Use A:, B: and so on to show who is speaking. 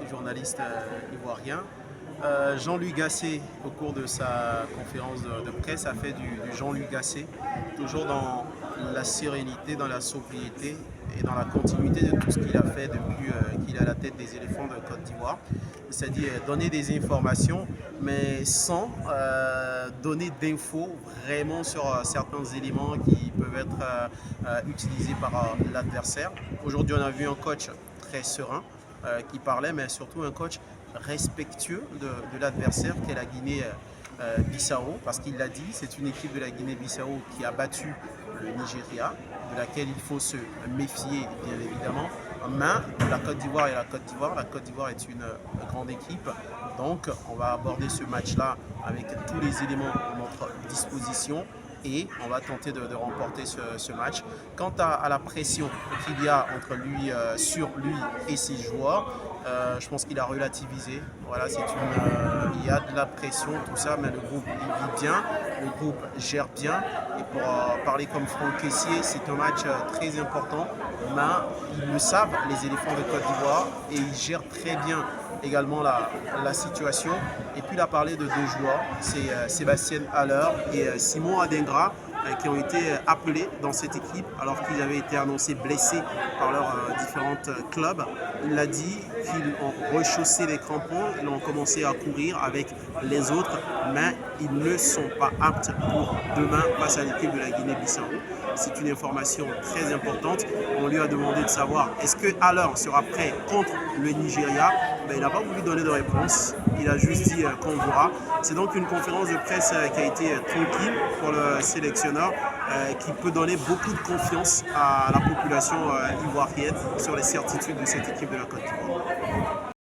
A: journaliste ivoirien. Jean-Louis Gasset, au cours de sa conférence de presse, a fait du Jean-Louis Gasset, toujours dans la sérénité, dans la sobriété et dans la continuité de tout ce qu'il a fait depuis qu'il est à la tête des éléphants de Côte d'Ivoire. C'est-à-dire donner des informations, mais sans donner d'infos vraiment sur certains éléments qui peuvent être utilisés par l'adversaire. Aujourd'hui, on a vu un coach très serein qui parlait, mais surtout un coach respectueux de l'adversaire qu'est la Guinée-Bissau, parce qu'il l'a dit, c'est une équipe de la Guinée-Bissau qui a battu le Nigeria, de laquelle il faut se méfier bien évidemment. Mais la Côte d'Ivoire est la Côte d'Ivoire. La Côte d'Ivoire est une grande équipe, donc on va aborder ce match-là avec tous les éléments à notre disposition et on va tenter de remporter ce match. Quant à la pression qu'il y a entre lui, sur lui et ses joueurs, je pense qu'il a relativisé. Voilà, il y a de la pression, tout ça, mais le groupe il vit bien, le groupe gère bien. Et pour parler comme Franck Kessié, c'est un match très important, mais ils le savent, les éléphants de Côte d'Ivoire, et ils gèrent très bien également la situation. Et puis il a parlé de deux joueurs, c'est Sébastien Haller et Simon Adingra, qui ont été appelés dans cette équipe alors qu'ils avaient été annoncés blessés par leurs différents clubs. Il a dit qu'ils ont rechaussé les crampons, ils ont commencé à courir avec les autres, mais ils ne sont pas aptes pour demain face à l'équipe de la Guinée-Bissau. C'est une information très importante. On lui a demandé de savoir est-ce que Haller sera prêt contre le Nigeria. Il n'a pas voulu donner de réponse, il a juste dit qu'on verra. C'est donc une conférence de presse qui a été tranquille pour le sélectionneur, qui peut donner beaucoup de confiance à la population ivoirienne sur les certitudes de cette équipe de la Côte d'Ivoire.